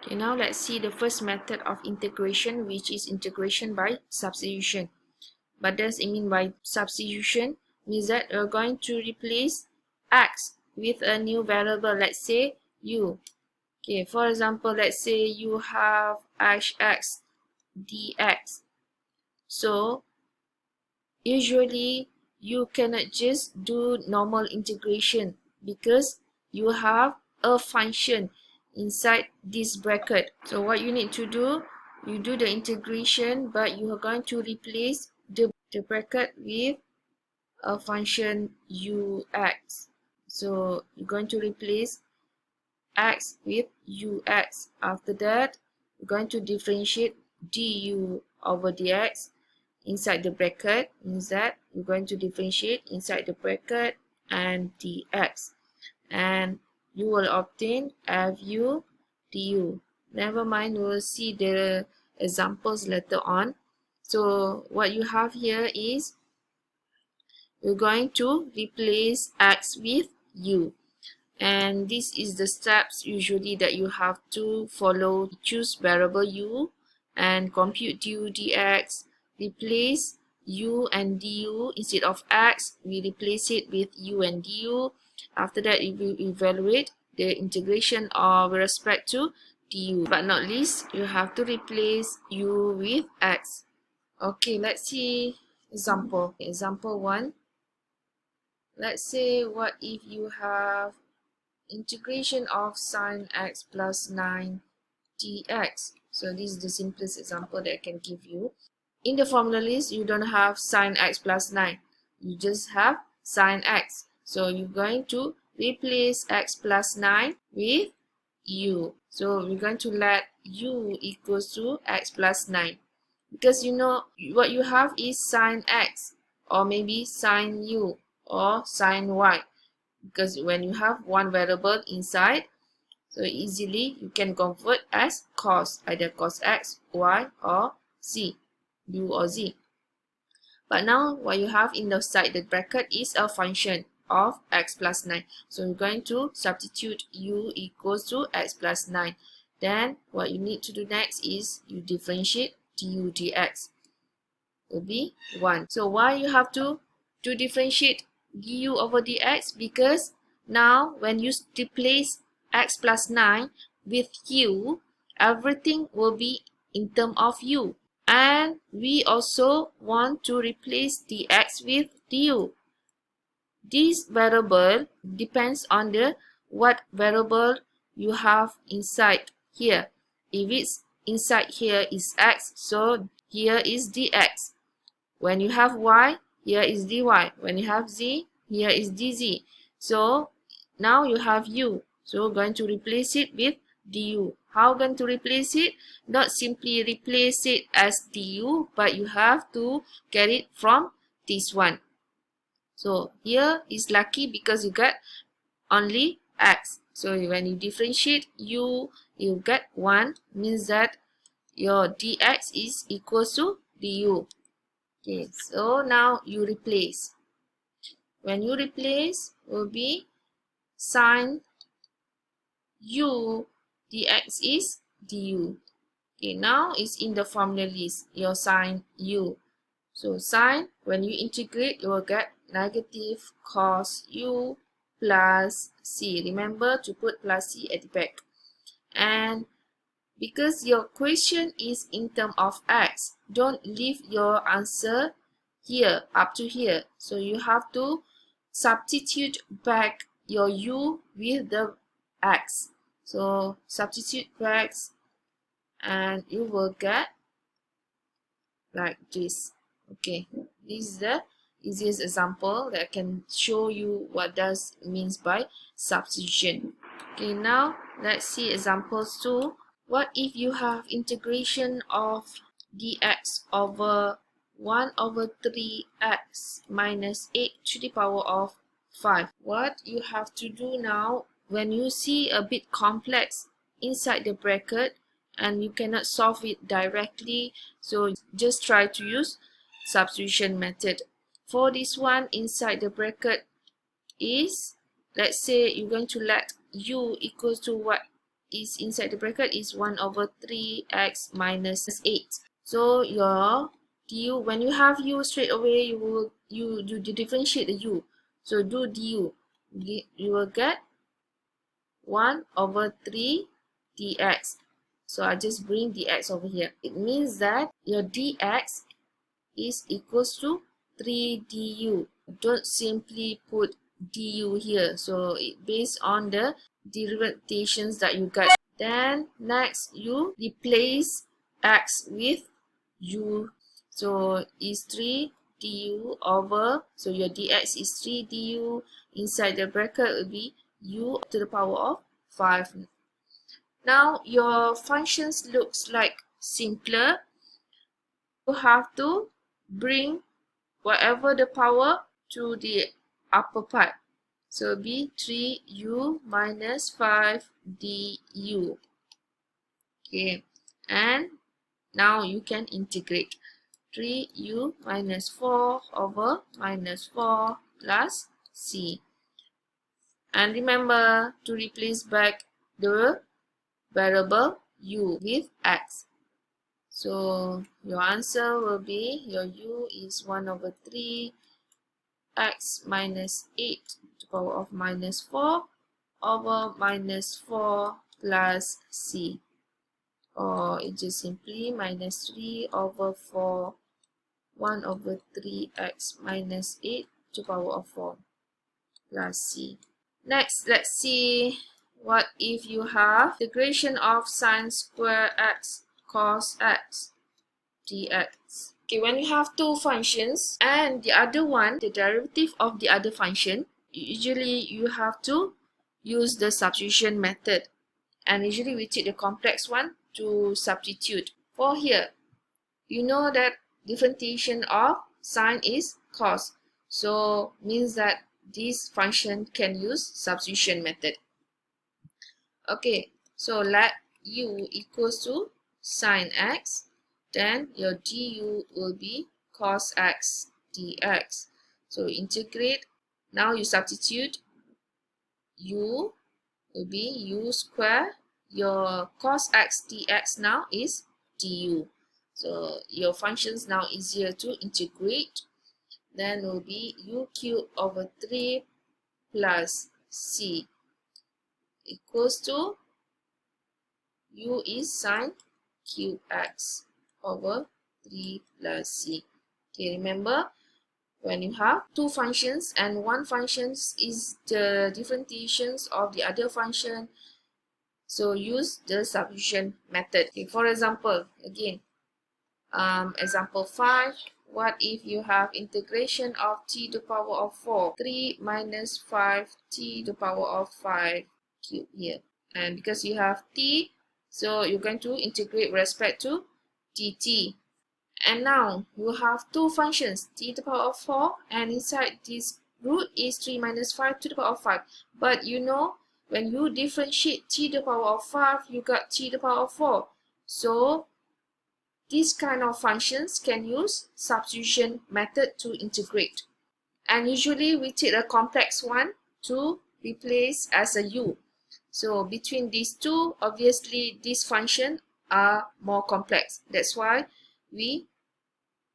Okay, now let's see the first method of integration, which is integration by substitution. What does it mean by substitution? Means that we're going to replace x with a new variable, let's say u. Okay, for example, let's say you have x dx. So usually you cannot just do normal integration because you have a function inside this bracket. So what you need to do, you do the integration, but you are going to replace the bracket with a function ux. So you're going to replace x with ux. After that, you're going to differentiate du over dx inside the bracket. Means that you're going to differentiate inside the bracket and dx, and you will obtain fu du. Never mind, we'll see the examples later on. So what you have here is you're going to replace x with u, and this is the steps usually that you have to follow. Choose variable u and compute du dx. Replace u and du. Instead of x, we replace it with u and du. After that, we will evaluate the integration with respect to du. But not least, you have to replace u with x. Okay, let's see example. Example 1. Let's say, what if you have integration of sine x plus 9 dx. So this is the simplest example that I can give you. In the formula list, you don't have sine x plus 9. You just have sine x. So you're going to replace x plus 9 with u. So we're going to let u equals to x plus 9. Because you know what you have is sine x, or maybe sine u, or sine y. Because when you have one variable inside, so easily you can convert as cos, either cos x, y, or z, u or z. But now what you have inside the bracket is a function of x plus 9. So you're going to substitute u equals to x plus 9. Then what you need to do next is you differentiate du dx. Will be 1. So why you have to differentiate du over dx? Because now when you replace x plus 9 with u, everything will be in terms of u. And we also want to replace dx with du. This variable depends on the what variable you have inside here. If it's inside here is x, so here is dx. When you have y, here is dy. When you have z, here is dz. So now you have u. So we're going to replace it with du. How going to replace it? Not simply replace it as du, but you have to get it from this one. So here is lucky because you got only x. So when you differentiate u, you get 1. Means that your dx is equals to du. Okay, so now you replace. When you replace, will be sine u dx is du. Okay, now it's in the formula list, your sine u. So sine, when you integrate, you will get negative cos u plus c. Remember to put plus c at the back. And because your question is in terms of x, don't leave your answer here, up to here. So you have to substitute back your u with the x. So substitute back and you will get like this. Okay, this is the easiest example that can show you what does means by substitution. Okay, now let's see examples 2. What if you have integration of dx over 1 over 3x minus 8 to the power of 5? What you have to do now, when you see a bit complex inside the bracket and you cannot solve it directly, so just try to use substitution method. For this one, inside the bracket is, let's say you're going to let u equals to what? is inside the bracket is 1 over 3x minus 8. So your du, when you have u straight away, you differentiate the u. So do du, you will get 1 over 3 dx. So I just bring dx over here. It means that your dx is equals to 3 du. Don't simply put du here. So it based on the derivations that you got. Then next you replace x with u. So is 3 du over, so your dx is 3 du. Inside the bracket will be u to the power of 5. Now your functions looks like simpler. You have to bring whatever the power to the upper part. So be 3u minus 5 du. Okay, and now you can integrate 3u minus 4 over minus 4 plus c. And remember to replace back the variable u with x. So your answer will be, your u is 1 over 3 x minus 8 to the power of minus 4 over minus 4 plus c. Or it just simply minus 3 over 4, 1 over 3x minus 8 to the power of 4 plus c. Next, let's see what if you have integration of sine square x cos x dx. Okay, when you have two functions and the other one, the derivative of the other function, usually you have to use the substitution method. And usually we take the complex one to substitute. For here, you know that differentiation of sine is cos. So means that this function can use substitution method. Okay, so let u equals to sine x, then your du will be cos x dx. So integrate, now you substitute, u will be u square, your cos x dx now is du. So your functions now easier to integrate. Then will be u cubed over 3 plus c equals to u is sine cube x over 3 plus c. Okay, remember when you have two functions and one function is the differentiations of the other function, so use the substitution method. Okay, for example, again, example 5. What if you have integration of t to the power of 4, 3 minus 5 t to the power of 5 cube here. And because you have t, so you're going to integrate with respect to dt. And now you have two functions, t to the power of 4, and inside this root is 3 minus 5 to the power of 5. But you know, when you differentiate t to the power of 5, you got t to the power of 4. So these kind of functions can use substitution method to integrate. And usually we take a complex one to replace as a u. So between these two, obviously these functions are more complex. That's why we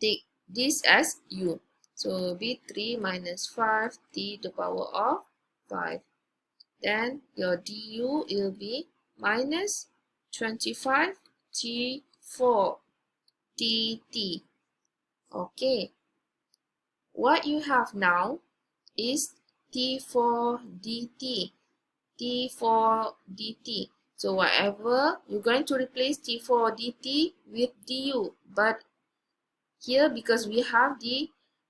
take this as u. So be 3 minus 5 t to the power of 5. Then your du will be minus 25 t4 dt. Okay, what you have now is t4 dt, t4 dt. So whatever, you're going to replace t4 dt with du, but here because we have the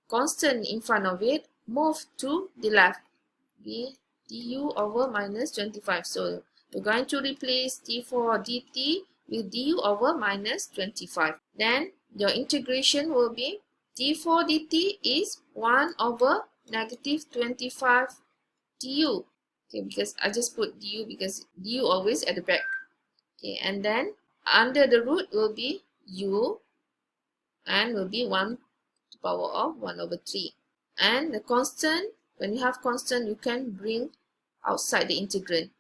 constant in front of it, move to the left, be du over minus 25. So we're going to replace t4 dt with du over minus 25. Then your integration will be t4 dt is 1 over negative 25 du. Okay, because I just put du because du always at the back. Okay, and then under the root will be u and will be 1 to the power of 1 over 3. And the constant, when you have constant, you can bring outside the integrand.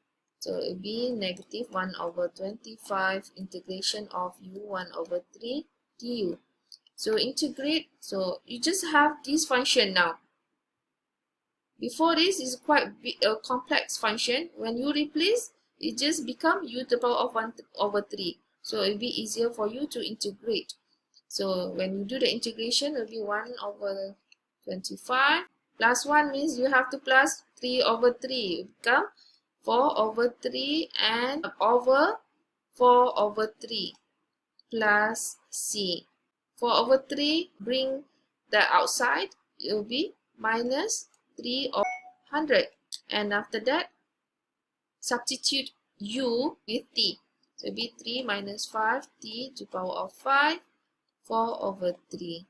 So it will be negative 1 over 25 integration of u 1 over 3 du. So integrate, so you just have this function now. Before this is quite a complex function. When you replace, it just become u to the power of 1 over 3. So it will be easier for you to integrate. So when you do the integration, it will be 1 over 25 plus 1 means you have to plus 3 over 3. It will become 4 over 3 and over 4 over 3 plus c. 4 over 3 bring the outside, it will be minus 3 over 100. And after that, substitute u with t. So it will be 3 minus 5t to the power of 5, 4 over 3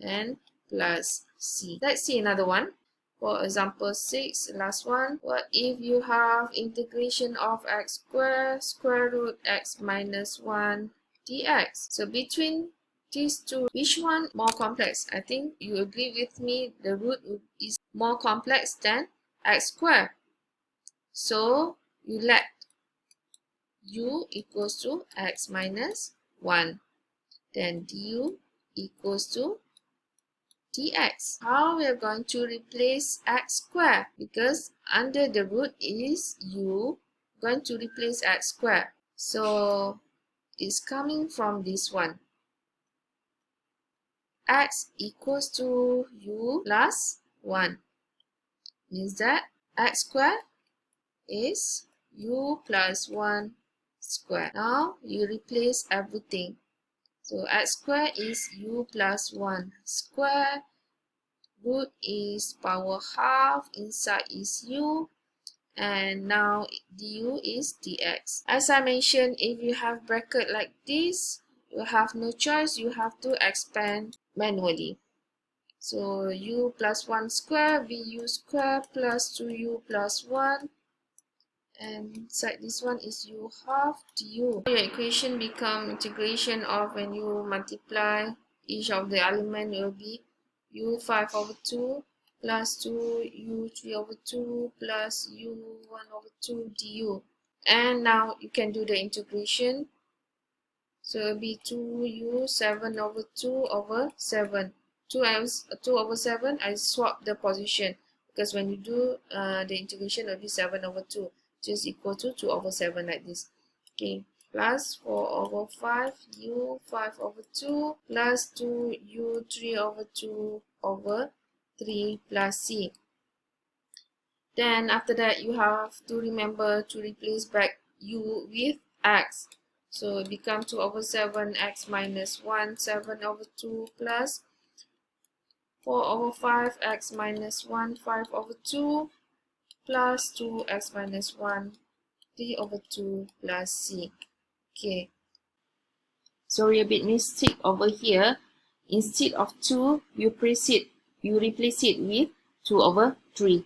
and plus c. Let's see another one. For example 6, last one. What if you have integration of x squared square root x minus 1 dx? So between these two, which one more complex? I think you agree with me, the root is more complex than x squared. So you let u equals to x minus 1. Then du equals to dx. How we are going to replace x squared? Because under the root is u, going to replace x squared. So it's coming from this one. X equals to u plus 1. Means that x squared is u plus 1 squared. Now you replace everything. So x squared is u plus 1 squared. Root is power half. Inside is u. And now du is dx. As I mentioned, if you have bracket like this, you have no choice. You have to expand manually. So u plus 1 square, vu square plus 2u plus 1. And inside this one is u half du. Your equation become integration of, when you multiply each of the element, will be u 5 over 2 plus 2u 3 over 2 plus u 1 over 2 du. And now you can do the integration. So it will be 2u 7 over 2 over 7. 2 over 7, I swap the position. Because when you do the integration, it will be 7 over 2. Just equal to 2 over 7 like this. Okay, plus 4 over 5 u 5 over 2 plus 2 u 3 over 2 over 3 plus c. Then after that, you have to remember to replace back u with x. So it becomes 2 over 7 x minus 1, 7 over 2 plus 4 over 5 x minus 1, 5 over 2 plus 2x minus 1, 3 over 2 plus c. Okay. Sorry, a bit mistake over here. Instead of 2, you replace it with 2 over 3.